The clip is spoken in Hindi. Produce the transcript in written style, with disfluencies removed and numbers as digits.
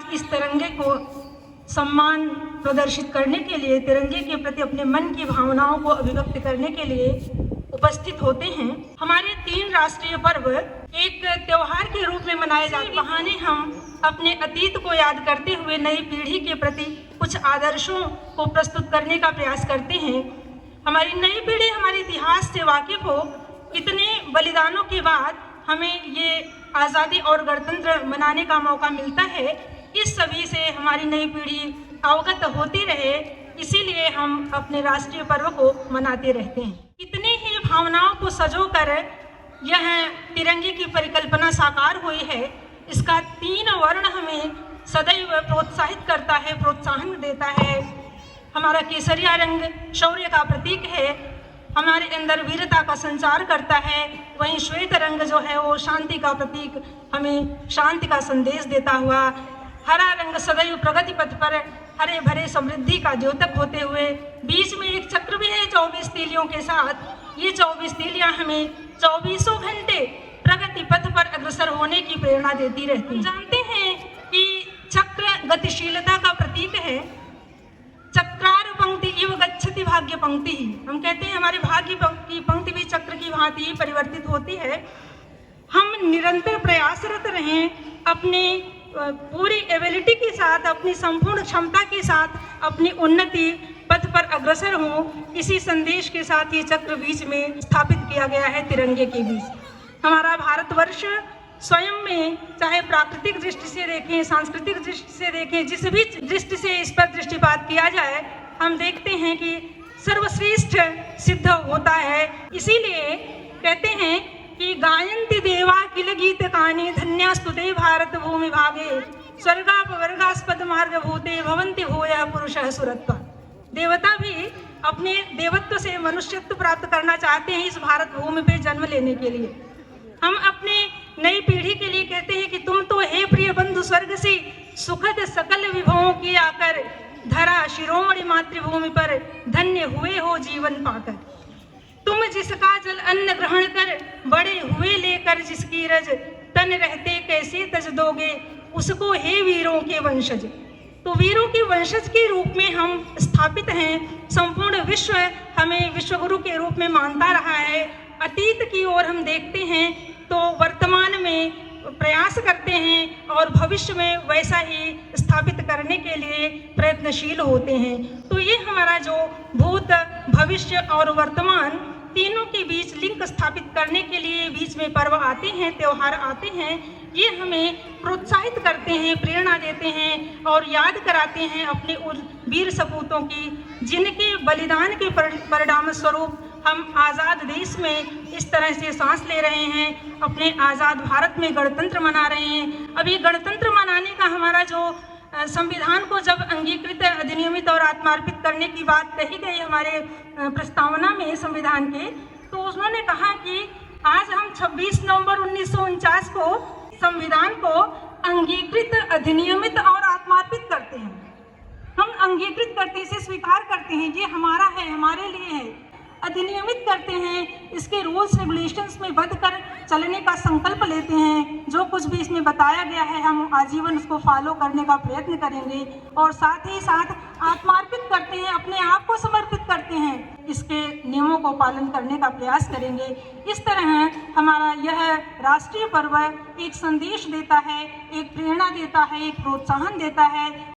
आज इस तिरंगे को सम्मान प्रदर्शित करने के लिए, तिरंगे के प्रति अपने मन की भावनाओं को अभिव्यक्त करने के लिए उपस्थित होते हैं। हमारे 3 राष्ट्रीय पर्व एक त्योहार के रूप में मनाए जाते हैं। बहाने हम अपने अतीत को याद करते हुए नई पीढ़ी के प्रति कुछ आदर्शों को प्रस्तुत करने का प्रयास करते हैं। हमारी नई पीढ़ी हमारे इतिहास से वाकिफ हो। इतने बलिदानों के बाद हमें ये आज़ादी और गणतंत्र मनाने का मौका मिलता है। इस सभी से हमारी नई पीढ़ी अवगत होती रहे, इसीलिए हम अपने राष्ट्रीय पर्व को मनाते रहते हैं। इतने ही भावनाओं को संजोकर यह तिरंगे की परिकल्पना साकार हुई है। इसका 3 वर्ण हमें सदैव प्रोत्साहित करता है, प्रोत्साहन देता है। हमारा केसरिया रंग शौर्य का प्रतीक है, हमारे अंदर वीरता का संचार करता है। वहीं श्वेत रंग जो है वो शांति का प्रतीक, हमें शांति का संदेश देता हुआ। हरा रंग सदैव प्रगति पथ पर हरे भरे समृद्धि का द्योतक होते हुए, बीच में एक चक्र भी है 24 तीलियों के साथ। ये 24 तीलियां हमें 24 घंटे प्रगति पथ पर अग्रसर होने की प्रेरणा देती रहती हैं। जानते हैं कि चक्र गतिशीलता का प्रतीक है। चक्रार पंक्ति इव गच्छति भाग्य पंक्ति ही, हम कहते हैं हमारे भाग्य की पंक्ति भी चक्र की भांति ही परिवर्तित होती है। हम निरंतर प्रयासरत रहें, अपने पूरी एबिलिटी के साथ, अपनी संपूर्ण क्षमता के साथ अपनी उन्नति पथ पर अग्रसर हों। इसी संदेश के साथ ये चक्र बीच में स्थापित किया गया है तिरंगे के बीच। हमारा भारतवर्ष स्वयं में, चाहे प्राकृतिक दृष्टि से देखें, सांस्कृतिक दृष्टि से देखें, जिस भी दृष्टि से इस पर दृष्टिपात किया जाए, हम देखते हैं कि सर्वश्रेष्ठ सिद्ध होता है। इसीलिए कहते हैं कि गायन्ति देवा किल गीत कानि धन्यास्तुते भारत भूमि भागे स्वर्गापवर्गास्पद मार्ग भूते भवन्ति भूयः पुरुषः सुरत्वा। देवता भी अपने देवत्व से मनुष्यत्व प्राप्त करना चाहते हैं इस भारत भूमि पे जन्म लेने के लिए। हम अपने नई पीढ़ी के लिए कहते हैं कि तुम तो हे प्रिय बंधु स्वर्ग से सुखद सकल विभवों की आकर धरा शिरोमणि मातृभूमि पर धन्य हुए हो जीवन पाकर। तुम जिसका जल अन्न ग्रहण कर बड़े हुए लेकर जिसकी रज तन रहते कैसे तज दोगे उसको हे वीरों के वंशज। तो वीरों के वंशज के रूप में हम स्थापित हैं। संपूर्ण विश्व हमें विश्वगुरु के रूप में मानता रहा है। अतीत की ओर हम देखते हैं तो वर्तमान में प्रयास करते हैं और भविष्य में वैसा ही स्थापित करने के लिए प्रयत्नशील होते हैं। तो ये हमारा जो भूत, भविष्य और वर्तमान तीनों के बीच लिंक स्थापित करने के लिए बीच में पर्व आते हैं, त्यौहार आते हैं। ये हमें प्रोत्साहित करते हैं, प्रेरणा देते हैं और याद कराते हैं अपने उन वीर सपूतों की, जिनके बलिदान के परिणाम स्वरूप हम आज़ाद देश में इस तरह से सांस ले रहे हैं, अपने आज़ाद भारत में गणतंत्र मना रहे हैं। अब ये गणतंत्र मनाने का हमारा जो संविधान को जब अंगीकृत, अधिनियमित और आत्मार्पित करने की बात कही गई हमारे प्रस्तावना में संविधान के, तो उन्होंने कहा कि आज हम 26 नवंबर 1949 को संविधान को अंगीकृत, अधिनियमित और आत्मार्पित करते हैं। हम अंगीकृत करते हैं, इसे स्वीकार करते हैं, ये हमारा है, हमारे लिए है। अधिनियमित करते हैं, इसके रूल्स रेगुलेशंस में बंध कर चलने का संकल्प लेते हैं। जो कुछ भी इसमें बताया गया है हम आजीवन उसको फॉलो करने का प्रयत्न करेंगे और साथ ही साथ आत्मार्पित करते हैं, अपने आप को समर्पित करते हैं, इसके नियमों को पालन करने का प्रयास करेंगे। इस तरह हमारा यह राष्ट्रीय पर्व एक संदेश देता है, एक प्रेरणा देता है, एक प्रोत्साहन देता है।